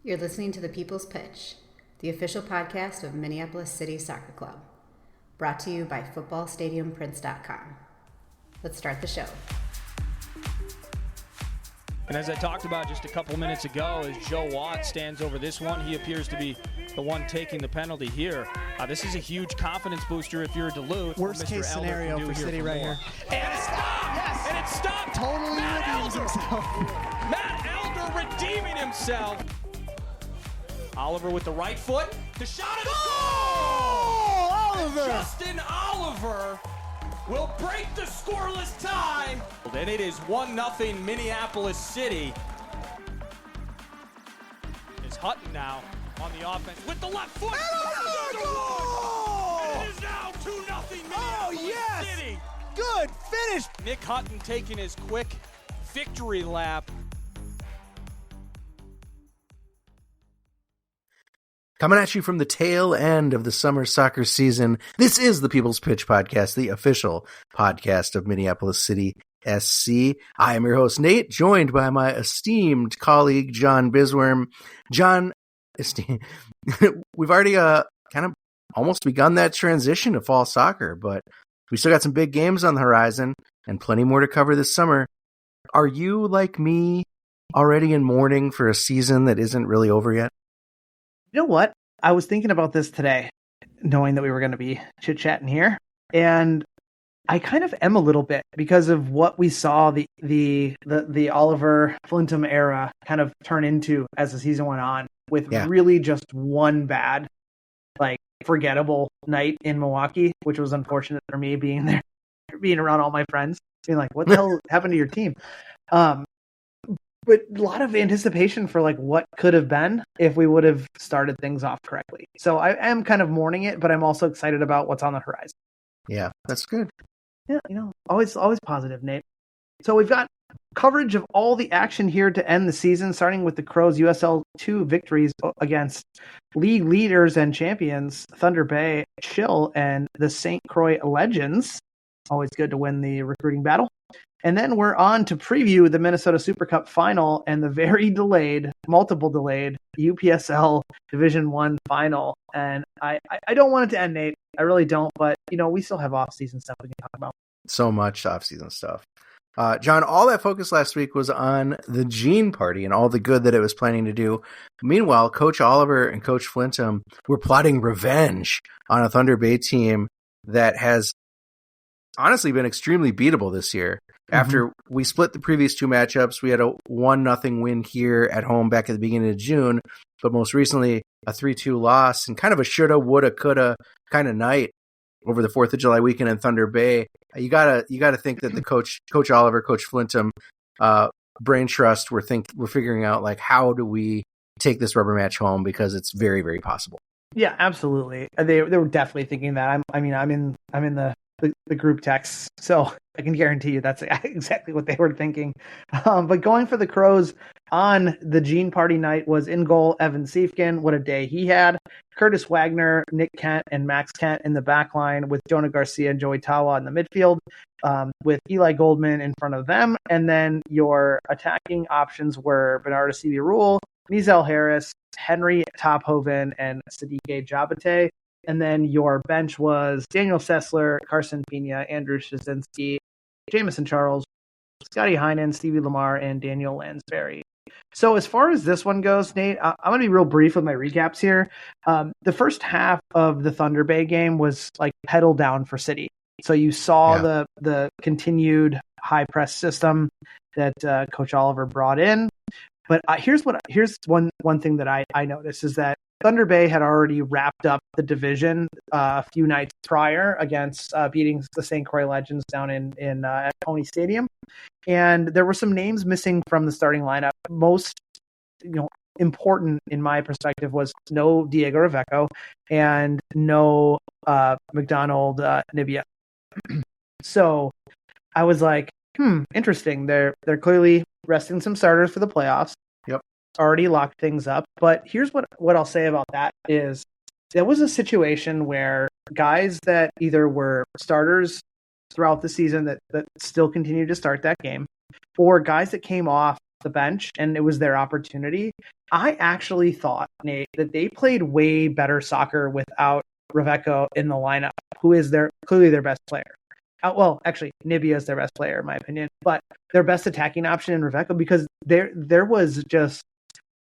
You're listening to The People's Pitch, the official podcast of Minneapolis City Soccer Club, brought to you by footballstadiumprints.com. Let's start the show. And as I talked about just a couple minutes ago, as Joe Watt stands over this one, he appears to be the one taking the penalty here. This is a huge confidence booster if you're Duluth. Worst case scenario for City right here. And it stopped! Yes! And it stopped! Totally redeems himself. Matt Elder redeeming himself. Oliver with the right foot. The shot is goal! Oliver! Justin Oliver will break the scoreless tie. And it is 1-0 Minneapolis City. Is Hutton now on the offense with the left foot. Goal! And it is now 2-0 Minneapolis City. Good finish. Nick Hutton taking his quick victory lap. Coming at you from the tail end of the summer soccer season, this is the People's Pitch Podcast, the official podcast of Minneapolis City SC. I am your host, Nate, joined by my esteemed colleague, John Bisworm. John, we've already kind of almost begun that transition to fall soccer, but we still got some big games on the horizon and plenty more to cover this summer. Are you, like me, already in mourning for a season that isn't really over yet? You know what? I was thinking about this today, knowing that we were going to be chit-chatting here, and I kind of am a little bit because of what we saw the Oliver Flintham era kind of turn into as the season went on, with really just one bad, forgettable night in Milwaukee, which was unfortunate for me being there, being around all my friends, being like, what the hell happened to your team? But a lot of anticipation for what could have been if we would have started things off correctly. So I am kind of mourning it, but I'm also excited about what's on the horizon. Yeah, that's good. Yeah, always positive, Nate. So we've got coverage of all the action here to end the season, starting with the Crows' USL 2 victories against league leaders and champions Thunder Bay Chill and the St. Croix Legends. Always good to win the recruiting battle. And then we're on to preview the Minnesota Super Cup final and the very multiple delayed UPSL Division 1 final. And I don't want it to end, Nate. I really don't. But, we still have off-season stuff we can talk about. So much off-season stuff. John, all that focus last week was on the Gene Party and all the good that it was planning to do. Meanwhile, Coach Oliver and Coach Flintham were plotting revenge on a Thunder Bay team that has honestly been extremely beatable this year. After we split the previous two matchups, we had a 1-0 win here at home back at the beginning of June, but most recently a 3-2 loss and kind of a shoulda, woulda, coulda kind of night over the 4th of July weekend in Thunder Bay. You gotta think that the Coach Oliver, Coach Flintham, brain trust, we're figuring out how do we take this rubber match home, because it's very, very possible. Yeah, absolutely. They were definitely thinking that. I'm in the group text, so I can guarantee you that's exactly what they were thinking. But going for the Crows on the Gene Party night was in goal Evan Siefkin. What a day he had. Curtis Wagner, Nick Kent, and Max Kent in the back line, with Jonah Garcia and Joey Tawa in the midfield, with Eli Goldman in front of them. And then your attacking options were Bernardo Rule, Mizel Harris, Henry Tophoven, and Sadiq Jabate. And then your bench was Daniel Sessler, Carson Pena, Andrew Shazinski, Jamison Charles, Scotty Heinen, Stevie Lamar, and Daniel Lansbury. So as far as this one goes, Nate, I'm going to be real brief with my recaps here. The first half of the Thunder Bay game was pedal down for City. So you saw the continued high press system that Coach Oliver brought in. But here's one thing that I noticed is that Thunder Bay had already wrapped up the division a few nights prior against beating the St. Croix Legends down at Pony Stadium. And there were some names missing from the starting lineup. Most important in my perspective was no Diego Reveco and no McDonald Nibia. So I was like, interesting. They're clearly resting some starters for the playoffs. Yep. Already locked things up. But here's what I'll say about that is there was a situation where guys that either were starters throughout the season that still continued to start that game, or guys that came off the bench and it was their opportunity. I actually thought, Nate, that they played way better soccer without Reveco in the lineup, who is clearly their best player. Well, actually, Nibia is their best player, in my opinion, but their best attacking option in Reveco, because there was just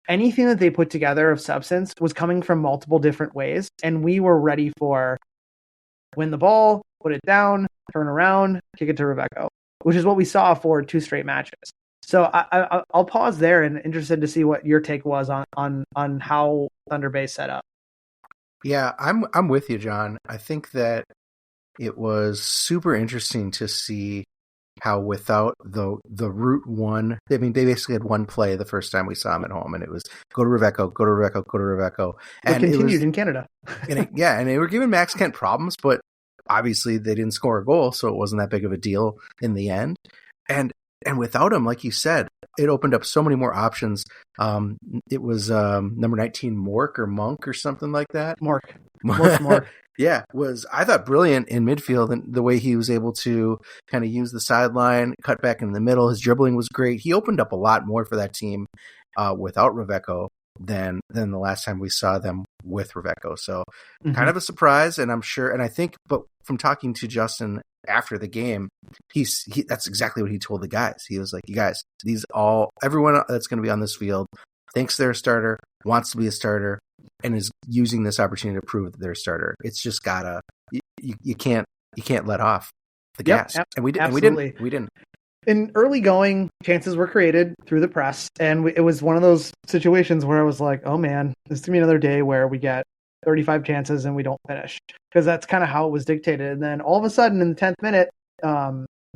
anything that they put together of substance was coming from multiple different ways, and we were ready for win the ball, put it down, turn around, kick it to Reveco, which is what we saw for 2 straight matches. So I'll pause there and interested to see what your take was on how Thunder Bay set up. Yeah, I'm with you, John. I think that it was super interesting to see how without the route one, I mean, they basically had one play the first time we saw them at home, and it was go to Reveco, go to Reveco, go to Reveco. And it continued in Canada. and they were giving Max Kent problems, but obviously they didn't score a goal, so it wasn't that big of a deal in the end. And without him, like you said, it opened up so many more options. It was number 19, Mork or Monk or something like that. Mork. Yeah, was, I thought, brilliant in midfield, and the way he was able to kind of use the sideline, cut back in the middle. His dribbling was great. He opened up a lot more for that team without Reveco than the last time we saw them with Reveco. So kind of a surprise, and I'm sure, and I think, but from talking to Justin after the game, that's exactly what he told the guys. He was like, you guys, everyone that's going to be on this field thinks they're a starter, wants to be a starter, and is using this opportunity to prove that they're a starter. It's just you can't let off the gas. And we didn't. In early going, chances were created through the press, and it was one of those situations where I was like, oh man, this is going to be another day where we get 35 chances and we don't finish, because that's kind of how it was dictated. And then all of a sudden in the 10th minute,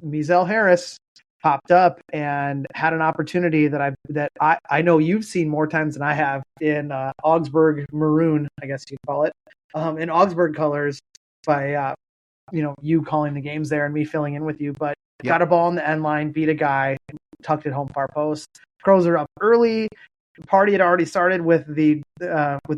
Mizel Harris popped up and had an opportunity that I know you've seen more times than I have in Augsburg Maroon, I guess you'd call it, in Augsburg colors, by you calling the games there and me filling in with you. But got a ball in the end line, beat a guy, tucked it home far post. Crows are up early. The party had already started with the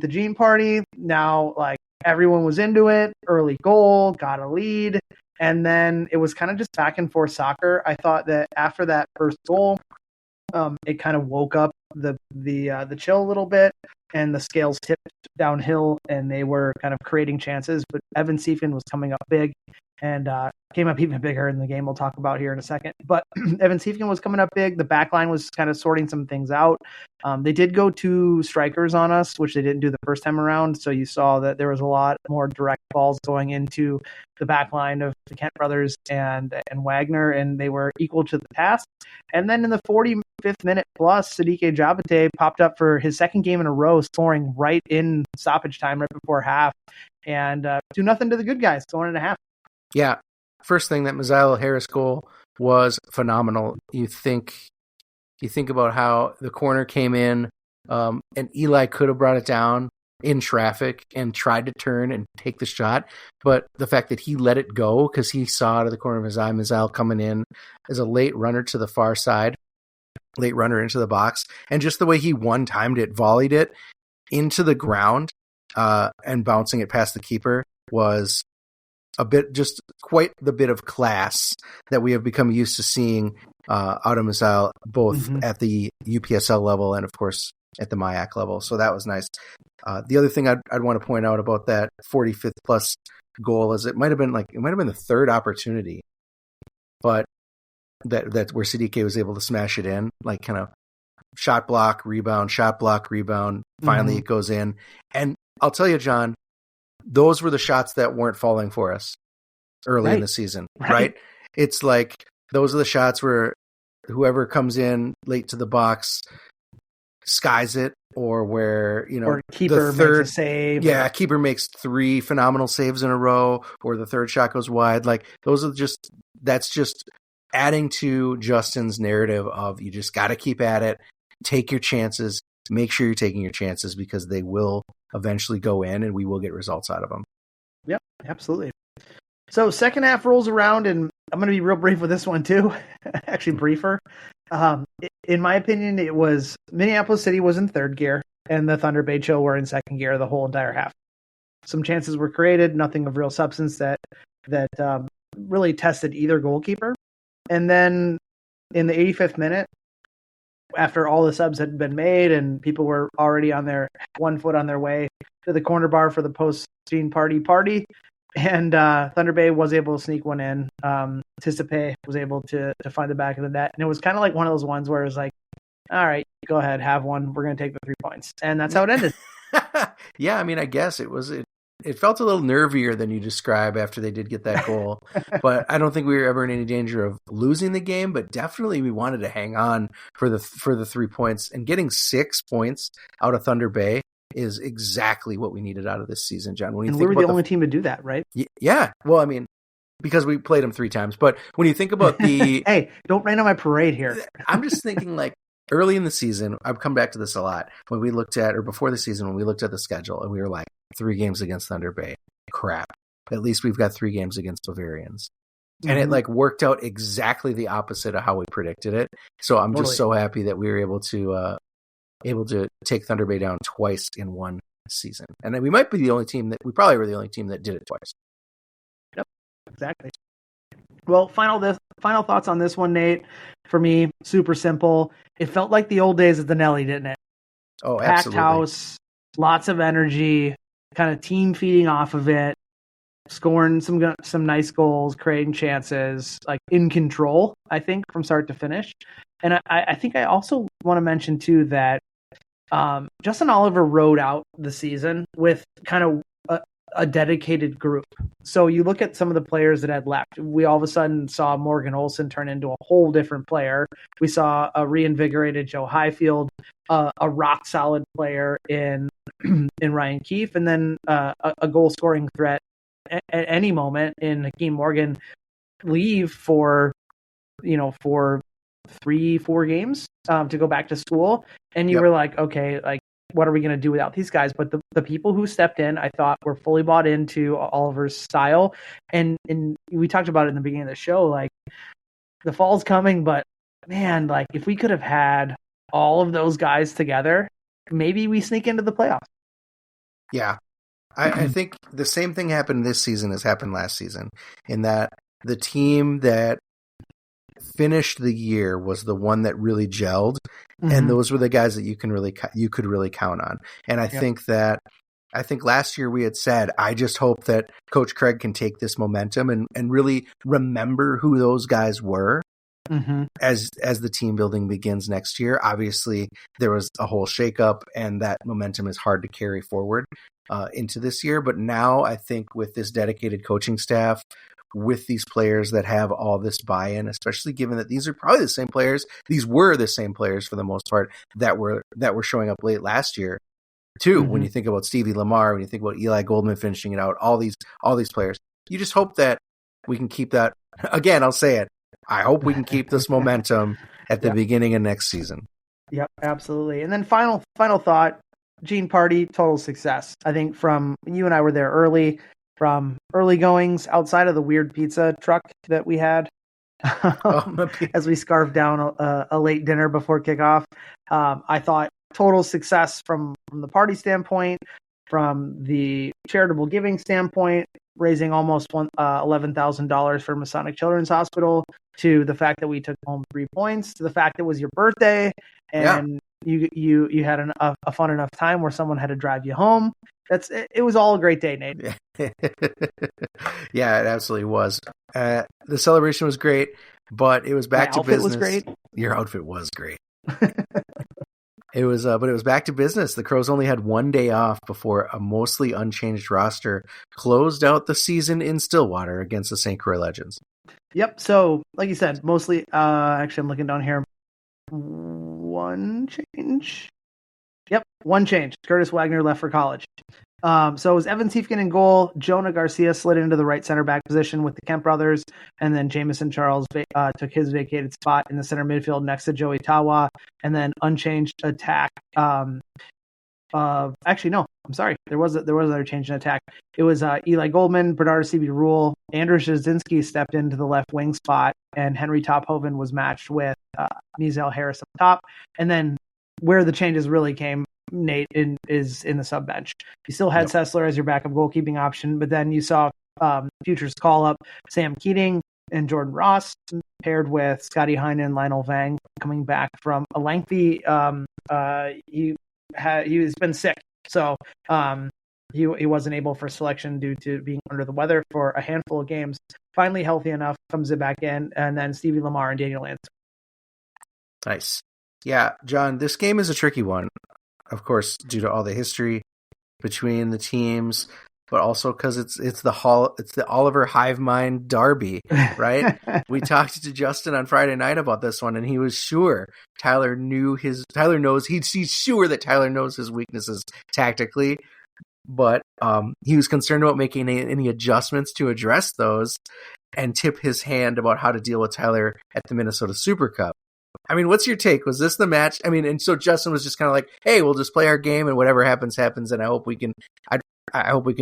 Gene party. Now, like, everyone was into it. Early goal, got a lead. And then it was kind of just back and forth soccer. I thought that after that first goal, it kind of woke up the chill a little bit, and the scales tipped downhill, and they were kind of creating chances. But Evan Seifin was coming up big, and came up even bigger in the game we'll talk about here in a second. But Evan Seifin was coming up big. The back line was kind of sorting some things out. They did go 2 strikers on us, which they didn't do the first time around. So you saw that there was a lot more direct balls going into the back line of the Kent brothers and Wagner, and they were equal to the task. And then in the 45th minute plus, Sadike Jabate popped up for his second game in a row, scoring right in stoppage time, right before half, and 2-0 to the good guys, going into half. Yeah. First thing, that Mizel Harris goal was phenomenal. You think about how the corner came in, and Eli could have brought it down in traffic and tried to turn and take the shot, but the fact that he let it go because he saw out of the corner of his eye Mizel coming in as a late runner to the far side, late runner into the box, and just the way he one-timed it, volleyed it into the ground, and bouncing it past the keeper was quite the bit of class that we have become used to seeing out of Mizel, both at the UPSL level and, of course, at the MIAC level. So that was nice. The other thing I'd want to point out about that 45th plus goal is it might have been the third opportunity, but that where Sadike was able to smash it in, like kind of shot block, rebound. Finally, it goes in. And I'll tell you, John, those were the shots that weren't falling for us early in the season, right? It's like those are the shots where whoever comes in late to the box skies it, or where, or keeper makes a save. Yeah, keeper makes 3 phenomenal saves in a row, or the third shot goes wide. Like, that's just adding to Justin's narrative of you just got to keep at it, take your chances, make sure you're taking your chances, because they will eventually go in and we will get results out of them. Yep, absolutely. So second half rolls around, and I'm going to be real brief with this one too. Actually briefer. In my opinion, it was Minneapolis City was in third gear and the Thunder Bay Chill were in second gear the whole entire half. Some chances were created, nothing of real substance that really tested either goalkeeper. And then in the 85th minute, after all the subs had been made and people were already on their 1 foot on their way to the corner bar for the post-Gene party. And Thunder Bay was able to sneak one in. Tisipe was able to find the back of the net. And it was kind of like one of those ones where it was like, all right, go ahead, have one. We're going to take the 3 points. And that's how it ended. Yeah, I mean, I guess it felt a little nervier than you describe after they did get that goal. But I don't think we were ever in any danger of losing the game, but definitely we wanted to hang on for the 3 points. And getting 6 points out of Thunder Bay is exactly what we needed out of this season, John. And we were the only team to do that, right? Yeah. Well, I mean, because we played them 3 times. But when you think about the... Hey, don't rain on my parade here. I'm just thinking like early in the season, I've come back to this a lot, when we looked at, or before the season, when we looked at the schedule and we were like, 3 games against Thunder Bay. Crap. At least we've got 3 games against Bavarians. And it like worked out exactly the opposite of how we predicted it. So I'm just so happy that we were able to take Thunder Bay down twice in one season. And we might be the only team we probably were the only team that did it twice. Yep, exactly. Well, final thoughts on this one, Nate. For me, super simple. It felt like the old days of the Nelly, didn't it? Oh, Packed absolutely. house, lots of energy, kind of team feeding off of it, scoring some nice goals, creating chances, like in control, I think, from start to finish. And I think I also want to mention, too, that Justin Oliver rode out the season with kind of a dedicated group. So you look at some of the players that had left. We all of a sudden saw Morgan Olson turn into a whole different player. We saw a reinvigorated Joe Highfield, a rock solid player in Ryan Keefe, and then a goal scoring threat at any moment in Hakeem Morgan leave for 3-4 games to go back to school. And you were like, okay, like, what are we going to do without these guys? But the people who stepped in, I thought, were fully bought into Oliver's style. And we talked about it in the beginning of the show, like, the fall's coming, but man, like, if we could have had all of those guys together, maybe we sneak into the playoffs. Yeah. I think the same thing happened this season as happened last season, in that the team that finished the year was the one that really gelled, and those were the guys that you could really count on. And I think last year we had said, I just hope that Coach Craig can take this momentum and really remember who those guys were as the team building begins next year. Obviously, there was a whole shakeup, and that momentum is hard to carry forward into this year. But now I think with this dedicated coaching staff, with these players that have all this buy-in, especially given that these are probably the same players. These were the same players for the most part that were showing up late last year too. When you think about Stevie Lamar, when you think about Eli Goldman finishing it out, all these players, you just hope that we can keep that. Again, I'll say it. I hope we can keep this momentum at the beginning of next season. Yep, absolutely. And then final thought, Gene Party, total success. I think from you and I were there early. From early goings, outside of the weird pizza truck that we had as we scarfed down a late dinner before kickoff, I thought total success from the party standpoint, from the charitable giving standpoint, raising almost $11,000 for Masonic Children's Hospital, to the fact that we took home 3 points, to the fact that it was your birthday and you had a fun enough time where someone had to drive you home. It was all a great day, Nate. Yeah, it absolutely was. The celebration was great, but it was back to business. My outfit was great. Your outfit was great. It was, but it was back to business. The Crows only had 1 day off before a mostly unchanged roster closed out the season in Stillwater against the St. Croix Legends. Yep. So, like you said, mostly. Actually, I'm looking down here. One change. Yep, one change. Curtis Wagner left for college. So it was Evan Tiefkin in goal. Jonah Garcia slid into the right center back position with the Kemp brothers, and then Jamison Charles took his vacated spot in the center midfield next to Joey Tawa, and then unchanged attack. Actually, no, I'm sorry. There was another change in attack. It was Eli Goldman, Bernardo Rule, Andrew Jazinski stepped into the left wing spot, and Henry Tophoven was matched with Nizel Harris up top. And then where the changes really came, Nate, is in the sub bench. You still had Sessler as your backup goalkeeping option, but then you saw futures call up Sam Keating, and Jordan Ross, paired with Scotty Heinen and Lionel Vang, coming back from a lengthy. He's been sick, so he wasn't able for selection due to being under the weather for a handful of games. Finally healthy enough, comes back in, and then Stevie Lamar and Daniel Lance. Nice. Yeah, John, this game is a tricky one, of course, due to all the history between the teams, but also because it's the Oliver Hivemind derby, right? We talked to Justin on Friday night about this one, and he was sure he's sure that Tyler knows his weaknesses tactically, but he was concerned about making any adjustments to address those and tip his hand about how to deal with Tyler at the Minnesota Super Cup. I mean, what's your take? Was this the match? I mean, and so Justin was just kind of like, "Hey, we'll just play our game, and whatever happens, happens." And I hope we can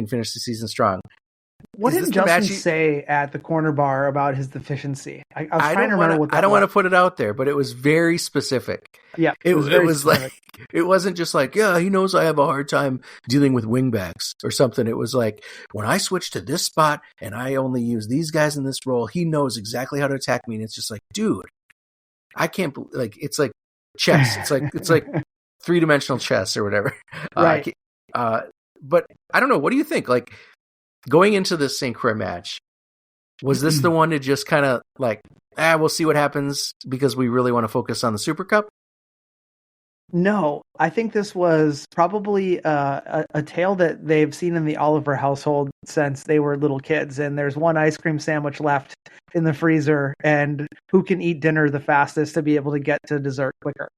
finish the season strong. What did Justin say at the corner bar about his deficiency? I was trying to remember what that was. I don't want to put it out there, but it was very specific. Yeah, it was like, it wasn't just like, yeah, he knows I have a hard time dealing with wingbacks or something. It was like, when I switch to this spot and I only use these guys in this role, he knows exactly how to attack me. And it's just like, dude, I can't it's like chess. It's like 3-dimensional chess or whatever. Right. But I don't know. What do you think? Like, going into this St. Croix match, was this the one to just kind of like, we'll see what happens because we really want to focus on the Super Cup? No, I think this was probably a tale that they've seen in the Oliver household since they were little kids. And there's one ice cream sandwich left in the freezer, and who can eat dinner the fastest to be able to get to dessert quicker.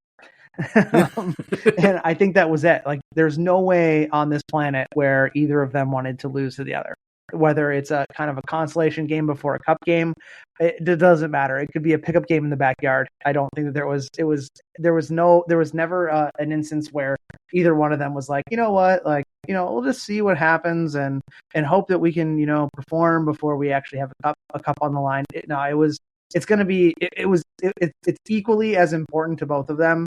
And I think that was it. Like, there's no way on this planet where either of them wanted to lose to the other. Whether it's a kind of a consolation game before a cup game, it doesn't matter. It could be a pickup game in the backyard. I don't think that there was never an instance where either one of them was like, you know what, like, you know, we'll just see what happens and hope that we can, you know, perform before we actually have a cup on the line. It's equally as important to both of them.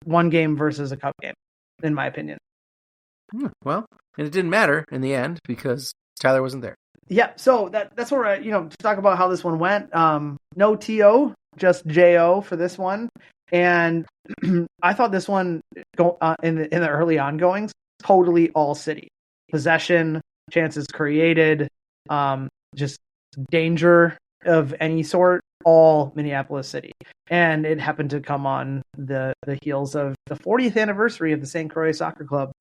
One game versus a cup game, in my opinion. Well, and it didn't matter in the end because Tyler wasn't there. Yeah, so that's where to talk about how this one went. No TO, just JO for this one, and I thought this one in the early ongoings totally all city possession, chances created, just danger of any sort, all Minneapolis City. And it happened to come on the heels of the 40th anniversary of the St. Croix Soccer Club.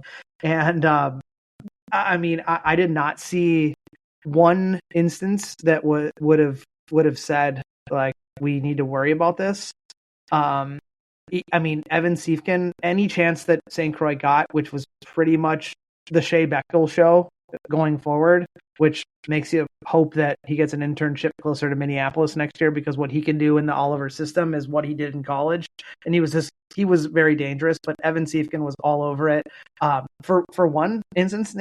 And I mean, I did not see one instance that would have said, like, we need to worry about this. I mean, Evan Siefkin, any chance that St. Croix got, which was pretty much the Shea Bechtel show going forward, which makes you hope that he gets an internship closer to Minneapolis next year, because what he can do in the Oliver system is what he did in college. And he was very dangerous, but Evan Siefkin was all over it. For one instance,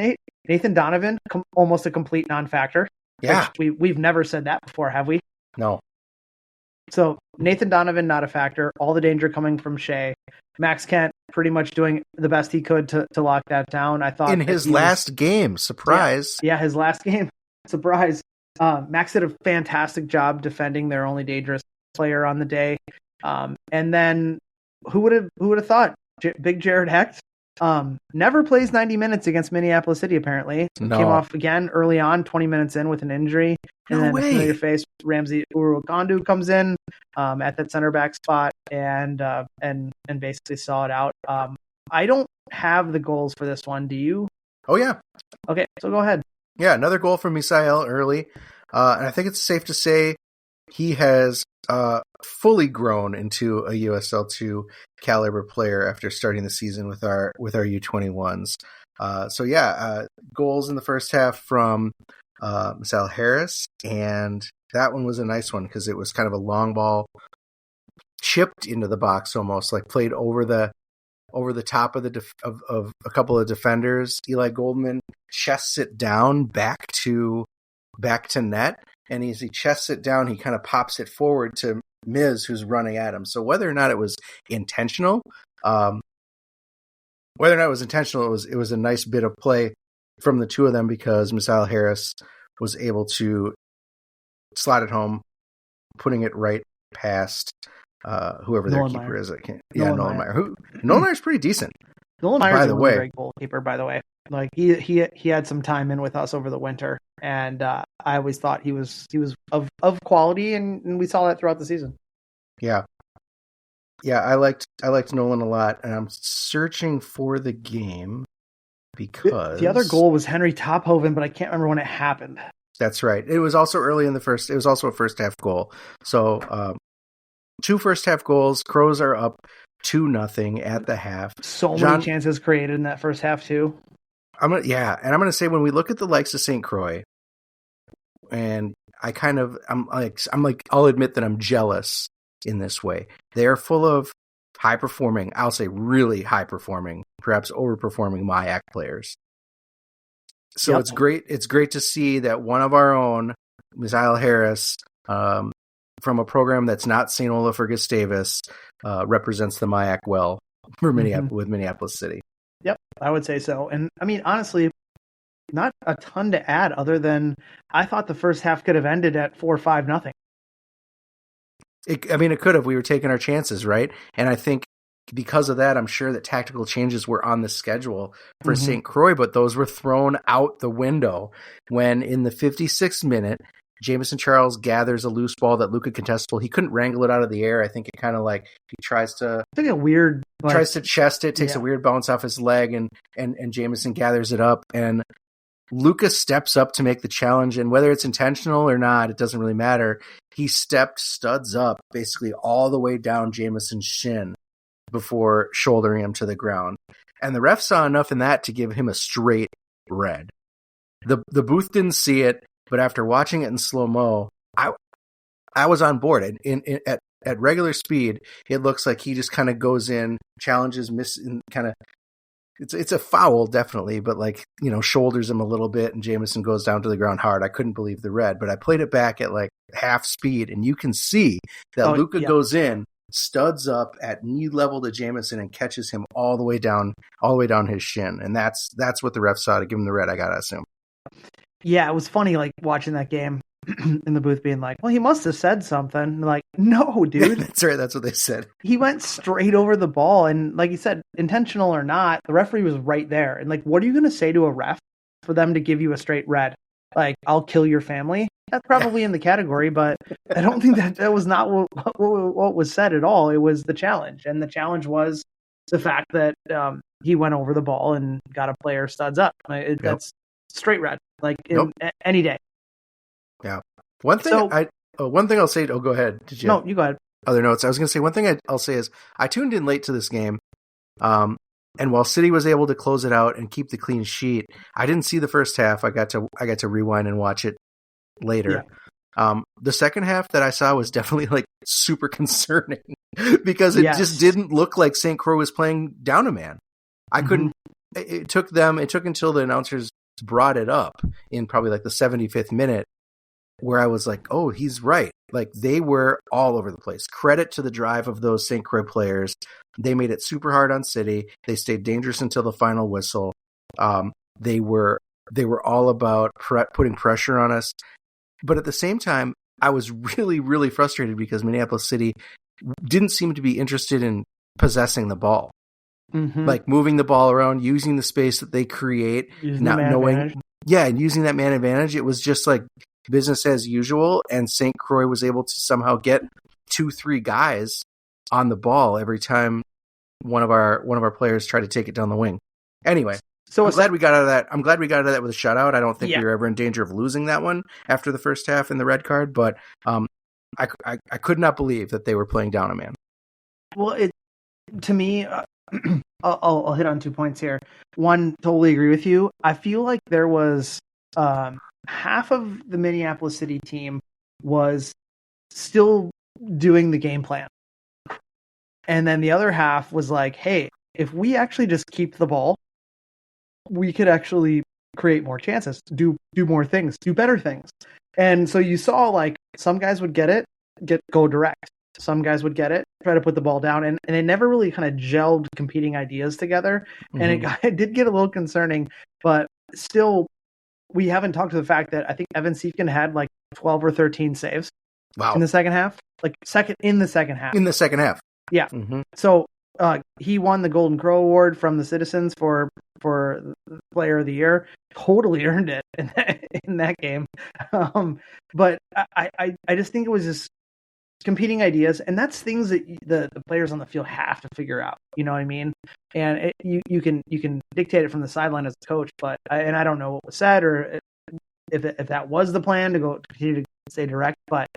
Nathan Donovan, almost a complete non-factor. Yeah. We've never said that before, have we? No. So Nathan Donovan, not a factor. All the danger coming from Shea. Max Kent pretty much doing the best he could to lock that down. I thought in his last game, surprise. Yeah, his last game, surprise. Max did a fantastic job defending their only dangerous player on the day. And then who would have thought? Big Jared Hecht never plays 90 minutes against Minneapolis City, apparently. No. Came off again early on, 20 minutes in with an injury. And No then way. a familiar face, Ramsey Urugandu, comes in at that center back spot and basically saw it out. I don't have the goals for this one. Do you? Oh, yeah. Okay, so go ahead. Yeah, another goal from Misael early. And I think it's safe to say he has fully grown into a USL2 caliber player after starting the season with our U21s. Goals in the first half from Misael Harris, and that one was a nice one because it was kind of a long ball chipped into the box, almost like played over the top of of a couple of defenders. Eli Goldman chests it down back to net, and as he chests it down, he kind of pops it forward to Miz, who's running at him. So whether or not it was intentional, it was a nice bit of play from the two of them because Misael Harris was able to slotted home, putting it right past whoever their Nolan keeper Meyer. is. Nolan Meyer. Nolan Meyer's pretty decent. Nolan Meyer's by a the really way. great goalkeeper, by the way. Like he had some time in with us over the winter, and I always thought he was of quality, and we saw that throughout the season. Yeah. I liked Nolan a lot, and I'm searching for the game because the other goal was Henry Tophoven, but I can't remember when it happened. That's right. It was also early in the first. It was also a first half goal. So 2 first half goals. Crows are up 2-0 at the half. So many chances created in that first half too. I'm gonna say when we look at the likes of St. Croix, and I'm like I'll admit that I'm jealous in this way. They are full of high performing, I'll say really high performing, perhaps overperforming MIAC players. So It's great to see that one of our own, Misael Harris, from a program that's not St. Olaf or Gustavus, represents the MIAC well for with Minneapolis City. Yep, I would say so. And I mean, honestly, not a ton to add other than I thought the first half could have ended at 4-5-0. It could have. We were taking our chances, right? And I think because of that, I'm sure that tactical changes were on the schedule for St. Croix, but those were thrown out the window when in the 56th minute, Jamison Charles gathers a loose ball that Luca contestable. He couldn't wrangle it out of the air. I think it kind of like he tries to chest it, takes a weird bounce off his leg, and Jamison gathers it up, and Luca steps up to make the challenge, and whether it's intentional or not, it doesn't really matter. He studs up basically all the way down Jamison's shin before shouldering him to the ground. And the ref saw enough in that to give him a straight red. The booth didn't see it, but after watching it in slow-mo, I was on board. At regular speed, it looks like he just kind of goes in, challenges, it's a foul, definitely, but shoulders him a little bit, and Jamison goes down to the ground hard. I couldn't believe the red, but I played it back at like half speed, and you can see that Luca goes in, studs up at knee level to Jamison, and catches him all the way down his shin, and that's what the ref saw to give him the red, I gotta assume. Yeah, it was funny, like watching that game in the booth, being like, "Well, he must have said something." Like, no, dude. That's right. That's what they said. He went straight over the ball, and like you said, intentional or not, the referee was right there. And like, what are you going to say to a ref for them to give you a straight red? Like, I'll kill your family. That's probably in the category, but I don't think that was not what was said at all. It was the challenge, and the challenge was the fact that he went over the ball and got a player studs up. That's straight red, like any day. Yeah. One thing I'll say. Oh, go ahead. Did you? No, you go ahead. Other notes. I was going to say one thing I'll say is I tuned in late to this game, and while City was able to close it out and keep the clean sheet, I didn't see the first half. I got to rewind and watch it later. Yeah. The second half that I saw was definitely like super concerning because it just didn't look like St. Croix was playing down a man. I couldn't. It took until the announcers brought it up in probably like the 75th minute, where I was like, oh, he's right. Like, they were all over the place. Credit to the drive of those St. Croix players. They made it super hard on City. They stayed dangerous until the final whistle. They were all about putting pressure on us. But at the same time, I was really, really frustrated because Minneapolis City didn't seem to be interested in possessing the ball. Like moving the ball around, using the space that they create, not knowing. Advantage. Yeah, and using that man advantage. It was just like business as usual, and St. Croix was able to somehow get 2-3 guys on the ball every time one of our players tried to take it down the wing. Anyway, so I'm glad we got out of that. I'm glad we got out of that with a shutout. I don't think we were ever in danger of losing that one after the first half in the red card, but I could not believe that they were playing down a man. Well, to me, I'll hit on 2 points here. One, totally agree with you. I feel like there was half of the Minneapolis City team was still doing the game plan. And then the other half was like, hey, if we actually just keep the ball, we could actually create more chances, do more things, do better things. And so you saw like some guys would go direct. Some guys would get it, try to put the ball down, and they never really kind of gelled competing ideas together. And it did get a little concerning, but still, we haven't talked to the fact that I think Evan Siefkin had like 12 or 13 saves Wow. in the second half. Like in the second half. In the second half. Yeah. Mm-hmm. So he won the Golden Crow Award from the citizens for Player of the Year. Totally earned it in that game. But I just think it was just competing ideas, and that's things that the players on the field have to figure out. You know what I mean? And you can dictate it from the sideline as a coach, but I don't know what was said or if that was the plan to continue to stay direct. But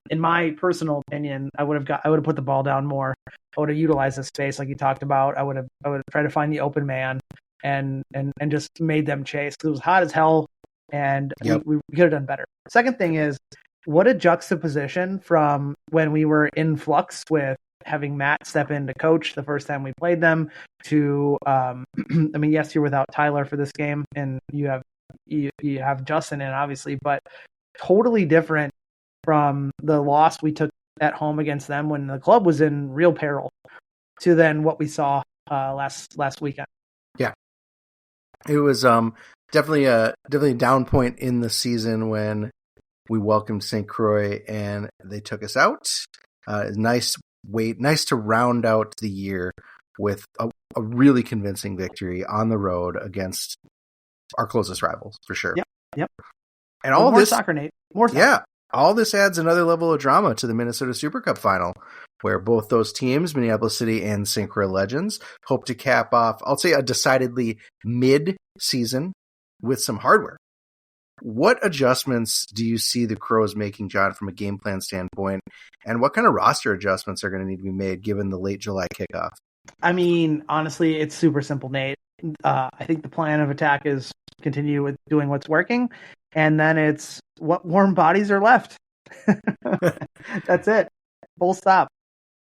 in my personal opinion, I would have put the ball down more. I would have utilized the space like you talked about. I would have tried to find the open man and just made them chase. It was hot as hell, and we could have done better. Second thing is, what a juxtaposition from when we were in flux with having Matt step in to coach the first time we played them to, I mean, yes, you're without Tyler for this game, and you have Justin in, obviously, but totally different from the loss we took at home against them when the club was in real peril to then what we saw last weekend. Yeah, it was definitely a down point in the season when we welcomed St. Croix and they took us out. Nice to round out the year with a really convincing victory on the road against our closest rivals, for sure. Yep. And all more this soccer, Nate. More soccer. Yeah. All this adds another level of drama to the Minnesota Super Cup final, where both those teams, Minneapolis City and St. Croix Legends, hope to cap off, I'll say, a decidedly mid-season with some hardware. What adjustments do you see the Crows making, John, from a game plan standpoint? And what kind of roster adjustments are going to need to be made given the late July kickoff? I mean, honestly, it's super simple, Nate. I think the plan of attack is continue with doing what's working, and then it's what warm bodies are left. That's it. Full stop.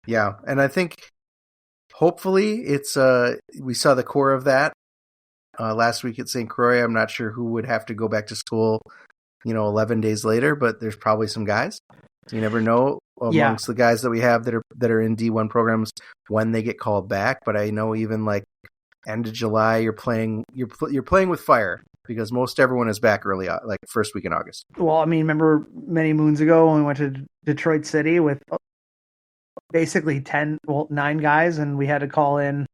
Yeah, and I think hopefully it's we saw the core of that last week at St. Croix. I'm not sure who would have to go back to school, 11 days later, but there's probably some guys. You never know amongst the guys that we have that are in D1 programs when they get called back. But I know even like end of July, you're playing with fire because most everyone is back early, like first week in August. Well, I mean, remember many moons ago when we went to Detroit City with basically 9 guys, and we had to call in.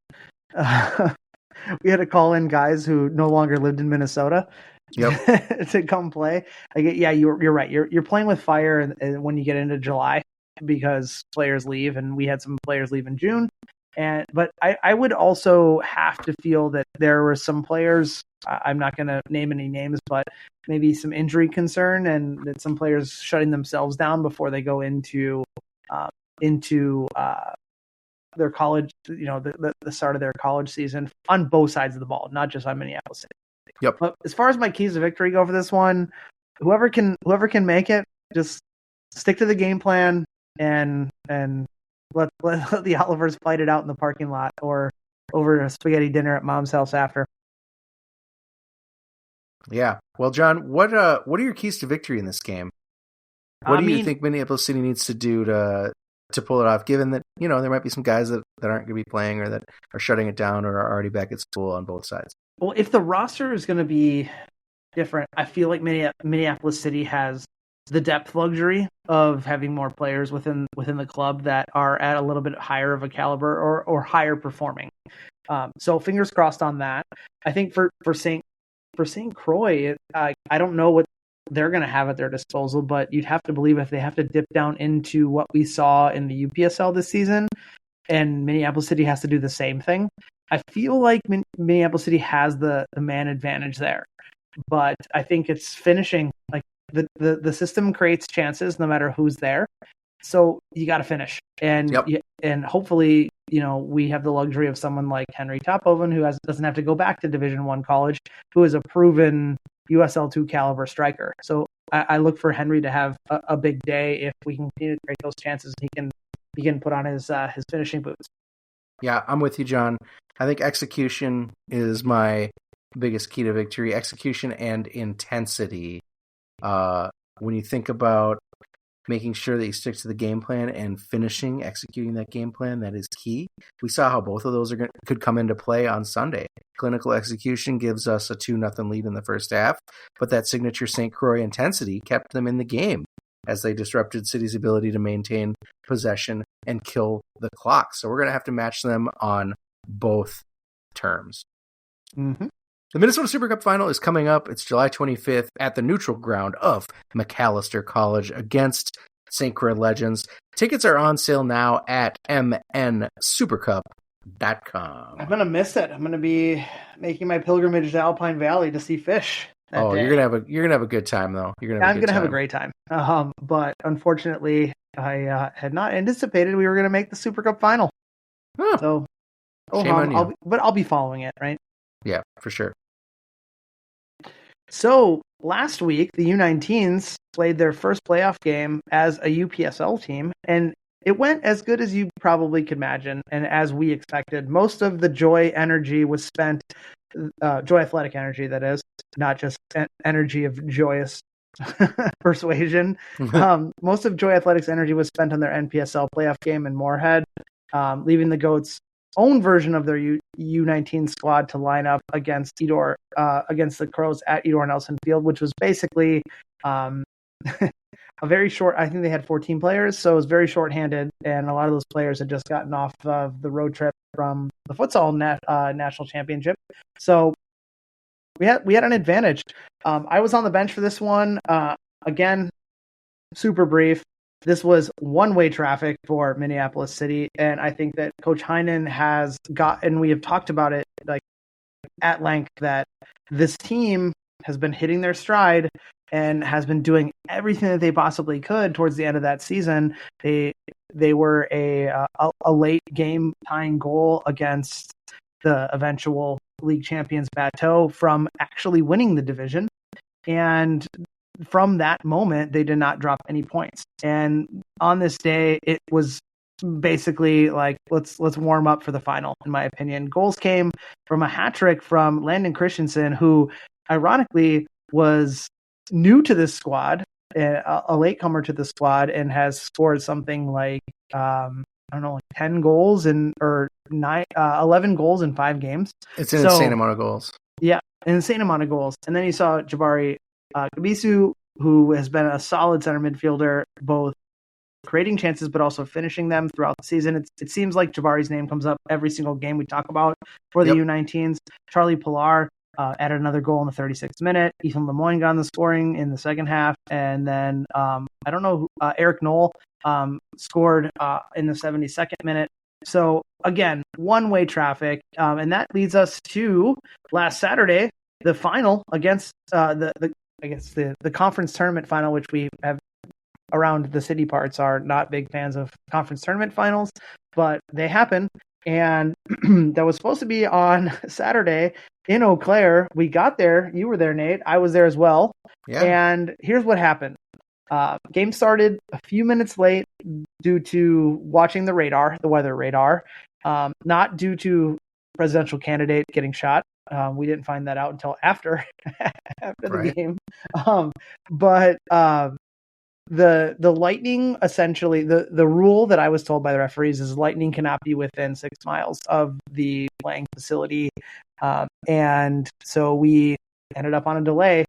We had to call in guys who no longer lived in Minnesota to come play. You're right. You're playing with fire and when you get into July because players leave, and we had some players leave in June. But I would also have to feel that there were some players. I'm not going to name any names, but maybe some injury concern, and that some players shutting themselves down before they go into their college, the start of their college season on both sides of the ball, not just on Minneapolis City. Yep. But as far as my keys to victory go for this one, whoever can make it, just stick to the game plan and let the Olivers fight it out in the parking lot or over a spaghetti dinner at mom's house after. Yeah. Well, John, what are your keys to victory in this game? What do you think Minneapolis City needs to do to pull it off, given that, there might be some guys that aren't going to be playing or that are shutting it down or are already back at school on both sides? Well, if the roster is going to be different, I feel like Minneapolis City has the depth luxury of having more players within the club that are at a little bit higher of a caliber or higher performing. So fingers crossed on that. I think for St. Croix, I don't know what they're going to have at their disposal, but you'd have to believe if they have to dip down into what we saw in the UPSL this season, and Minneapolis City has to do the same thing. I feel like Minneapolis City has the man advantage there, but I think it's finishing. Like the system creates chances no matter who's there, so you got to finish, and and hopefully we have the luxury of someone like Henry Topoven who doesn't have to go back to Division I college, who is a proven USL2 caliber striker. So I look for Henry to have a big day if we can continue to create those chances. He can put on his finishing boots. Yeah, I'm with you, John. I think execution is my biggest key to victory. Execution and intensity. When you think about making sure that you stick to the game plan and executing that game plan, that is key. We saw how both of those could come into play on Sunday. Clinical execution gives us a 2-0 lead in the first half, but that signature St. Croix intensity kept them in the game as they disrupted City's ability to maintain possession and kill the clock. So we're going to have to match them on both terms. Mm-hmm. The Minnesota Super Cup final is coming up. It's July 25th at the neutral ground of Macalester College against St. Croix Legends. Tickets are on sale now at mnsupercup.com. I'm going to miss it. I'm going to be making my pilgrimage to Alpine Valley to see fish. You're gonna have a good time though. I'm gonna have a great time. But unfortunately, I had not anticipated we were gonna make the Super Cup final. Huh. So, shame on you. I'll be following it, right? Yeah, for sure. So last week, the U19s played their first playoff game as a UPSL team, and it went as good as you probably could imagine, and as we expected. Most of the Joy energy was spent. Joy athletic energy, that is, not just energy of joyous persuasion. Most of Joy Athletics energy was spent on their NPSL playoff game in Moorhead, leaving the Goats' own version of their U19 squad to line up against against the Crows at Edor Nelson Field, which was basically a very short. I think they had 14 players, so it was very short-handed, and a lot of those players had just gotten off of the road trip from the futsal national championship. So we had an advantage. I was on the bench for this one. Again, super brief. This was one-way traffic for Minneapolis City, and I think that Coach Heinen has and we have talked about it like at length, that this team has been hitting their stride and has been doing everything that they possibly could towards the end of that season. They were a late game tying goal against the eventual league champions Bateau from actually winning the division. And from that moment, they did not drop any points. And on this day, it was basically like, let's warm up for the final, in my opinion. Goals came from a hat trick from Landon Christensen, who ironically was new to this squad, a latecomer to the squad, and has scored something like, 10 goals or 11 goals in 5 games. It's an insane amount of goals. Yeah, an insane amount of goals. And then you saw Jabari Kabisu, who has been a solid center midfielder, both creating chances but also finishing them throughout the season. It seems like Jabari's name comes up every single game we talk about for the U19s. Charlie Pilar added another goal in the 36th minute. Ethan Lemoyne got on the scoring in the second half. And then, Eric Knoll scored in the 72nd minute. So, again, one-way traffic. And that leads us to last Saturday, the final against the conference tournament final, which we have around the city parts are not big fans of conference tournament finals, but they happen. And that was supposed to be on Saturday in Eau Claire. We got there. You were there, Nate. I was there as well. Yeah. And here's what happened. Game started a few minutes late due to watching the weather radar, not due to presidential candidate getting shot. We didn't find that out until after the game. But the Lightning, essentially, the rule that I was told by the referees is Lightning cannot be within 6 miles of the playing facility. And so we ended up on a delay.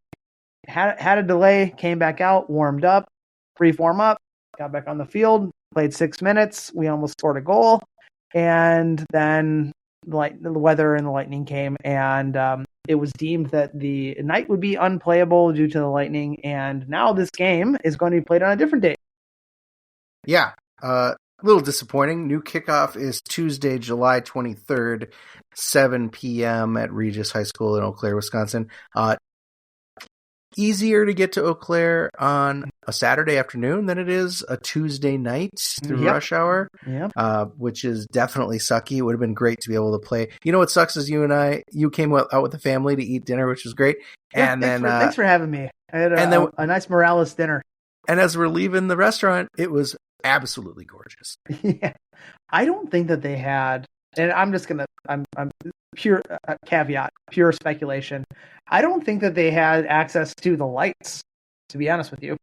Had a delay, came back out, warmed up, brief warm up, got back on the field, played 6 minutes. We almost scored a goal. And then the weather and the lightning came, and it was deemed that the night would be unplayable due to the lightning. And now this game is going to be played on a different date. Yeah. A little disappointing. New kickoff is Tuesday, July 23rd, 7 p.m. at Regis High School in Eau Claire, Wisconsin. Easier to get to Eau Claire on a Saturday afternoon than it is a Tuesday night through rush hour, which is definitely sucky. It would have been great to be able to play. You know what sucks is you came out with the family to eat dinner, which was great. Yeah, and thanks for having me. I had a nice Morales dinner. And as we're leaving the restaurant, it was absolutely gorgeous. Yeah, I don't think that they had, and I'm pure caveat, pure speculation. I don't think that they had access to the lights, to be honest with you.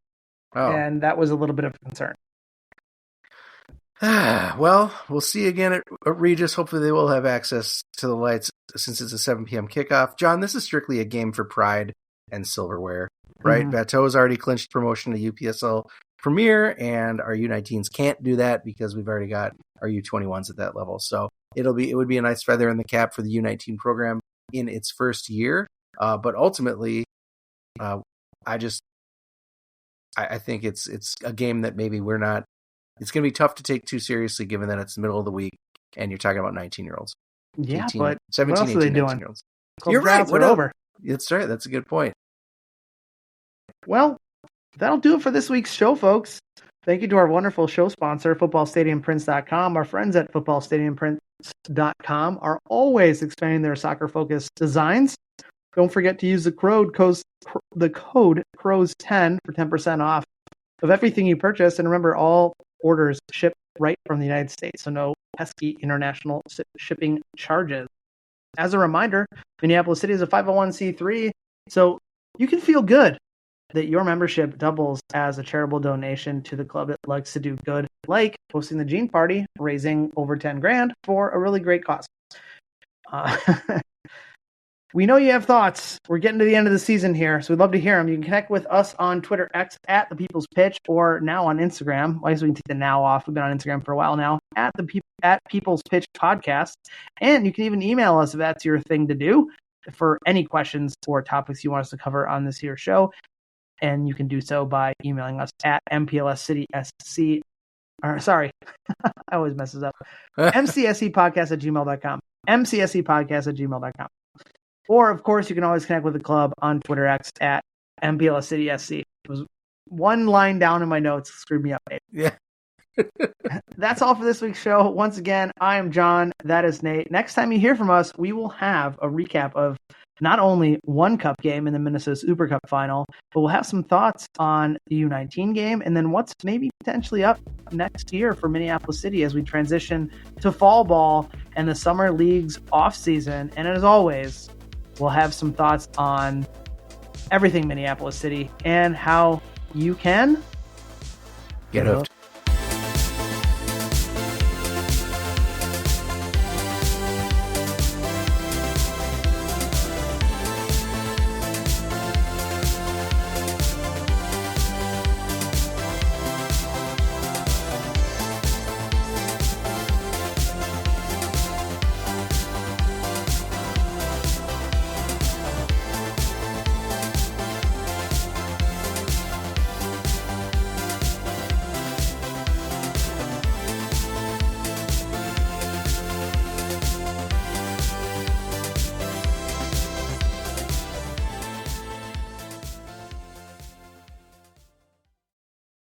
And that was a little bit of a concern. Well, we'll see again at Regis. Hopefully they will have access to the lights since it's a 7 p.m. kickoff. John, this is strictly a game for pride and silverware, right? Bateau has already clinched promotion to UPSL Premier, and our U19s can't do that because we've already got our U21s at that level. So it would be a nice feather in the cap for the U19 program in its first year. But ultimately, I think it's a game that maybe we're not. It's going to be tough to take too seriously, given that it's the middle of the week and you're talking about 19-year-olds. Yeah, 18, but 17, what else 18, are they doing? 19-year-olds. You're right. What over? That's right. That's a good point. Well, that'll do it for this week's show, folks. Thank you to our wonderful show sponsor, footballstadiumprints.com. Our friends at footballstadiumprints.com are always expanding their soccer-focused designs. Don't forget to use the code CROWS10 for 10% off of everything you purchase. And remember, all orders ship right from the United States, so no pesky international shipping charges. As a reminder, Minneapolis City is a 501c3, so you can feel good that your membership doubles as a charitable donation to the club that likes to do good, like hosting the Gene Party, raising over $10,000 for a really great cause. We know you have thoughts. We're getting to the end of the season here, so we'd love to hear them. You can connect with us on Twitter X at The People's Pitch, or now on Instagram. I guess we can take the now off. We've been on Instagram for a while now, at People's Pitch Podcast. And you can even email us if that's your thing to do for any questions or topics you want us to cover on this here show. And you can do so by emailing us at mplscitysc. Sorry, I always messes up. mcscpodcast@gmail.com. mcscpodcast@gmail.com. Or, of course, you can always connect with the club on Twitter X at mplscitysc. It was one line down in my notes. Screwed me up, Nate. Yeah. That's all for this week's show. Once again, I am John. That is Nate. Next time you hear from us, we will have a recap of not only one cup game in the Minnesota Super Cup final, but we'll have some thoughts on the U19 game and then what's maybe potentially up next year for Minneapolis City as we transition to fall ball and the summer league's off season. And as always, we'll have some thoughts on everything Minneapolis City and how you can get hooked.